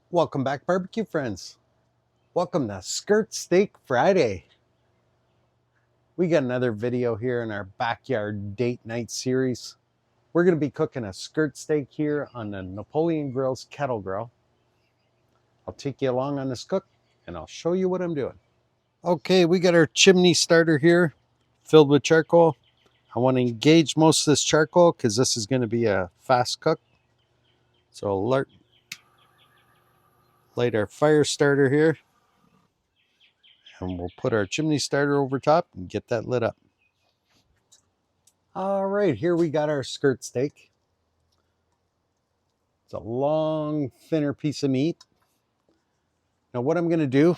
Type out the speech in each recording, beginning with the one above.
Welcome back, barbecue friends. Welcome to Skirt Steak Friday. We got another video here in our backyard date night series. We're going to be cooking a skirt steak here on the Napoleon Grill's Kettle Grill. I'll take you along on this cook and I'll show you what I'm doing. Okay, we got our chimney starter here filled with charcoal. I want to engage most of this charcoal because this is going to be a fast cook. So I'll light our fire starter here. And we'll put our chimney starter over top and get that lit up. All right, here we got our skirt steak. It's a long, thinner piece of meat. Now what I'm going to do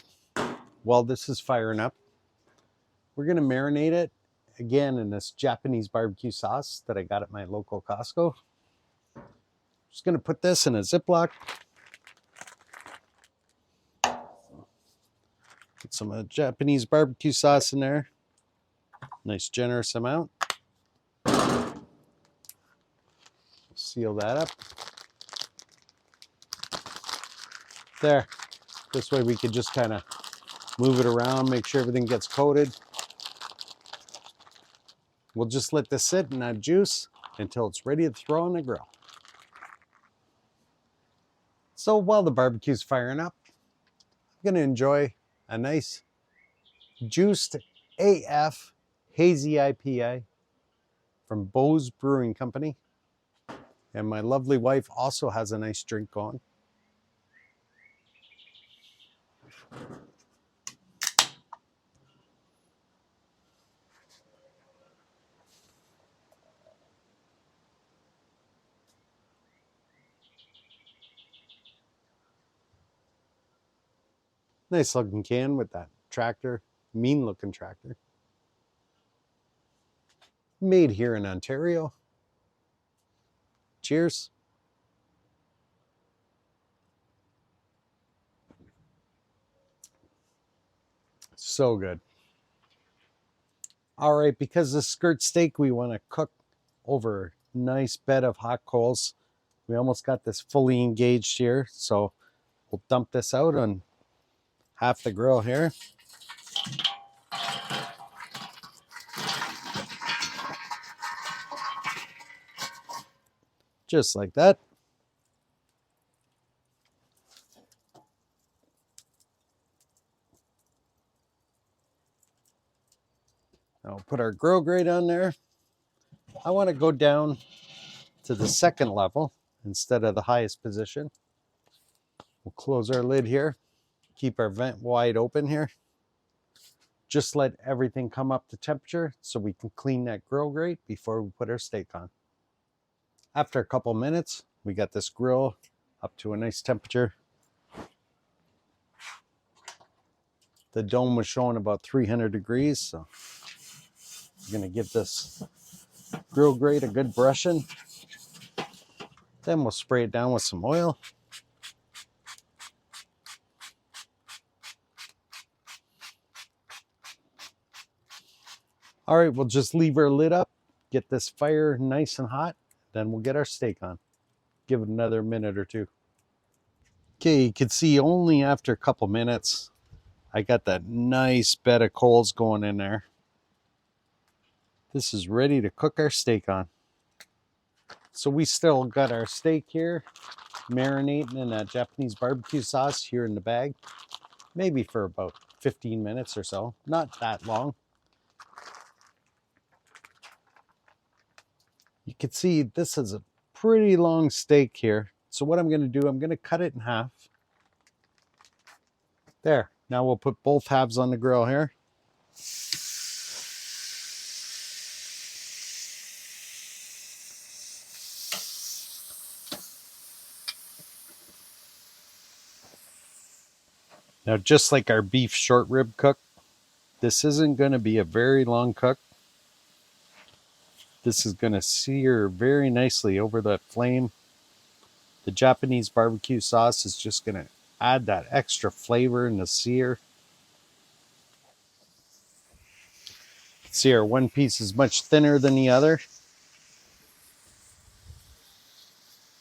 while this is firing up, we're going to marinate it again in this Japanese barbecue sauce that I got at my local Costco. Just going to put this in a Ziploc. Put some Japanese barbecue sauce in there. Nice generous amount. Seal that up. There. This way we could just kind of move it around, make sure everything gets coated. We'll just let this sit in that juice until it's ready to throw on the grill. So while the barbecue's firing up, I'm going to enjoy a nice juiced AF hazy IPA from Bose Brewing Company. And my lovely wife also has a nice drink going. Nice looking can with that tractor, mean looking tractor. Made here in Ontario. Cheers. So good. All right, because the skirt steak we want to cook over a nice bed of hot coals. We almost got this fully engaged here, so we'll dump this out on half the grill here. Just like that. Now we'll put our grill grate on there. I want to go down to the second level instead of the highest position. We'll close our lid here. Keep our vent wide open here. Just let everything come up to temperature so we can clean that grill grate before we put our steak on. After a couple minutes, we got this grill up to a nice temperature. The dome was showing about 300 degrees, so we're going to give this grill grate a good brushing. Then we'll spray it down with some oil. All right, we'll just leave our lid up, get this fire nice and hot, then we'll get our steak on. Give it another minute or two. Okay, you can see only after a couple minutes, I got that nice bed of coals going in there. This is ready to cook our steak on. So we still got our steak here, marinating in that Japanese barbecue sauce here in the bag. Maybe for about 15 minutes or so, not that long. You can see this is a pretty long steak here. So what I'm going to do, I'm going to cut it in half. There. Now we'll put both halves on the grill here. Now, just like our beef short rib cook, this isn't going to be a very long cook. This is going to sear very nicely over that flame. The Japanese barbecue sauce is just going to add that extra flavor in the sear. See, our one piece is much thinner than the other.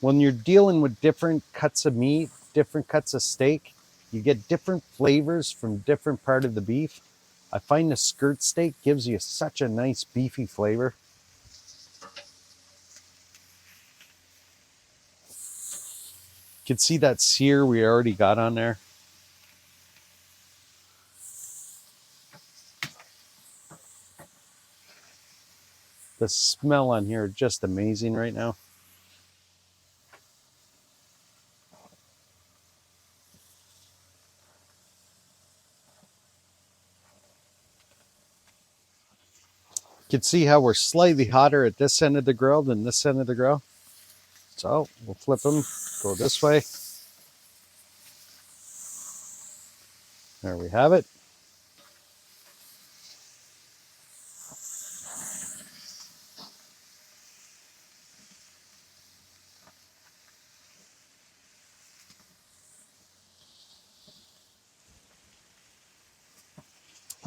When you're dealing with different cuts of meat, different cuts of steak. You get different flavors from different part of the beef. I find the skirt steak gives you such a nice beefy flavor. You can see that sear we already got on there. The smell on here is just amazing right now. You can see how we're slightly hotter at this end of the grill than this end of the grill. So we'll flip them, go this way. There we have it.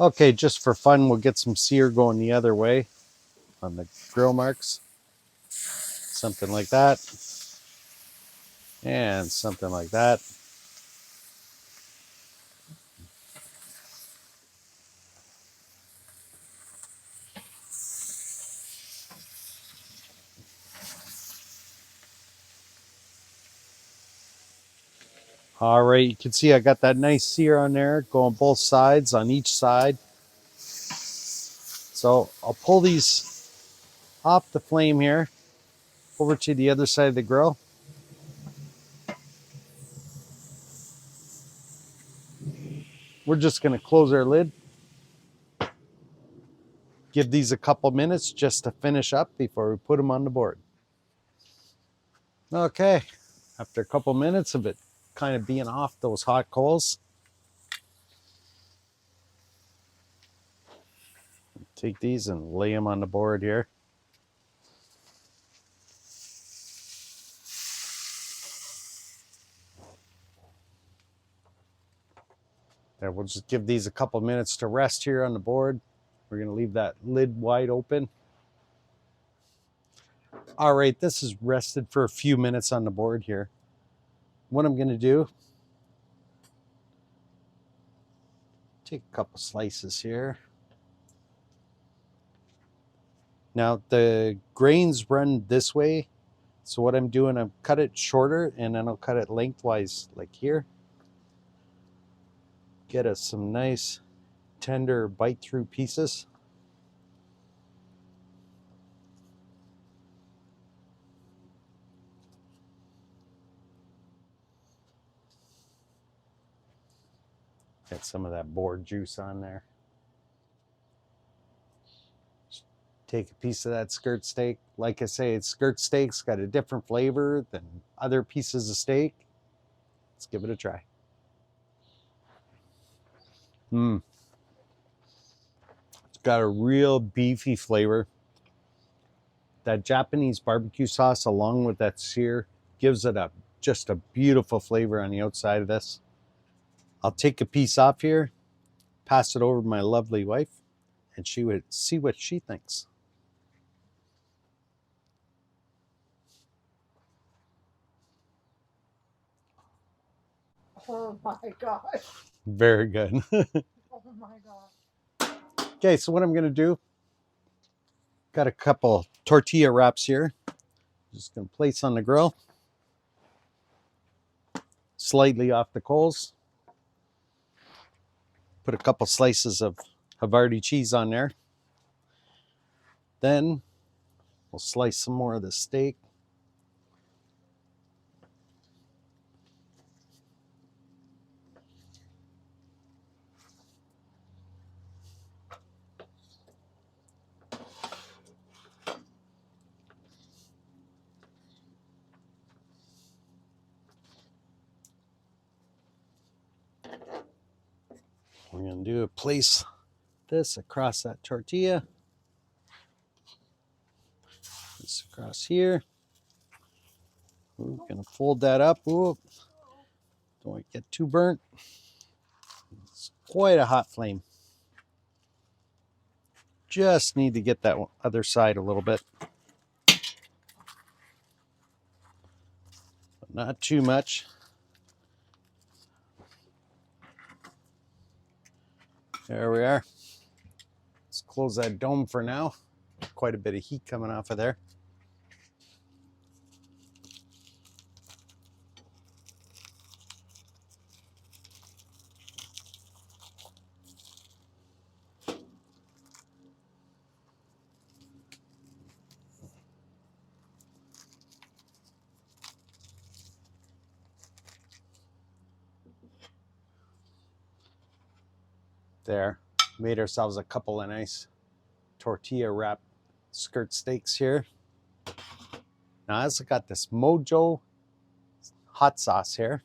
Okay, just for fun, we'll get some sear going the other way on the grill marks. Something like that. And something like that. All right, you can see I got that nice sear on there going both sides on each side. So I'll pull these off the flame here over to the other side of the grill. We're just going to close our lid. Give these a couple minutes just to finish up before we put them on the board. Okay, after a couple minutes of it kind of being off those hot coals, take these and lay them on the board here. There, we'll just give these a couple minutes to rest here on the board. We're going to leave that lid wide open. All right, this is rested for a few minutes on the board here. What I'm going to do, take a couple slices here. Now the grains run this way, so what I'm doing, I'll cut it shorter and then I'll cut it lengthwise like here. Get us some nice tender bite through pieces. Get some of that board juice on there. Just take a piece of that skirt steak. Like I say, it's skirt steak's got a different flavor than other pieces of steak. Let's give it a try. It's got a real beefy flavor. That Japanese barbecue sauce along with that sear gives it just a beautiful flavor on the outside of this. I'll take a piece off here, pass it over to my lovely wife, and she would see what she thinks. Oh my gosh. Very good. Oh my gosh. Okay, so what I'm going to do, got a couple tortilla wraps here. Just going to place on the grill, slightly off the coals. Put a couple slices of Havarti cheese on there. Then we'll slice some more of the steak. We're going to do a place this across that tortilla. This across here. We're going to fold that up. Ooh, don't want to get too burnt. It's quite a hot flame. Just need to get that other side a little bit. But not too much. There we are. Let's close that dome for now. Quite a bit of heat coming off of there. There, made ourselves a couple of nice tortilla wrap skirt steaks here. Now I also got this Mojo hot sauce here.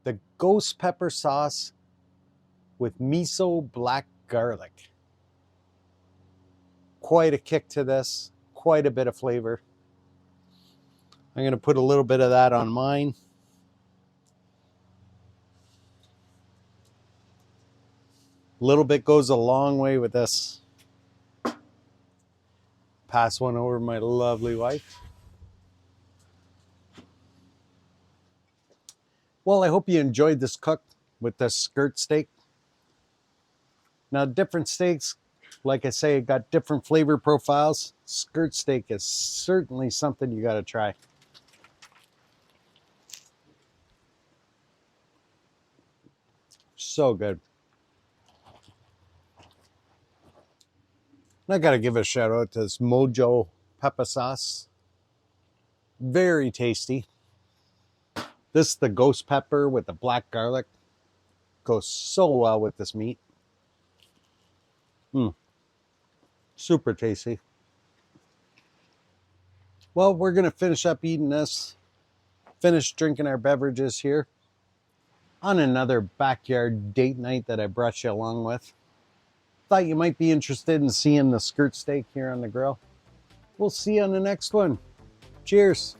The ghost pepper sauce with miso black garlic. Quite a kick to this, quite a bit of flavor. I'm gonna put a little bit of that on mine. A little bit goes a long way with this. Pass one over to my lovely wife. Well, I hope you enjoyed this cook with this skirt steak. Now, different steaks, like I say, got different flavor profiles. Skirt steak is certainly something you got to try. So good. And I got to give a shout out to this Mojo pepper sauce. Very tasty. This is the ghost pepper with the black garlic. Goes so well with this meat. Super tasty. Well, we're going to finish up eating this. Finish drinking our beverages here on another backyard date night that I brought you along with. Thought you might be interested in seeing the skirt steak here on the grill. We'll see you on the next one. Cheers.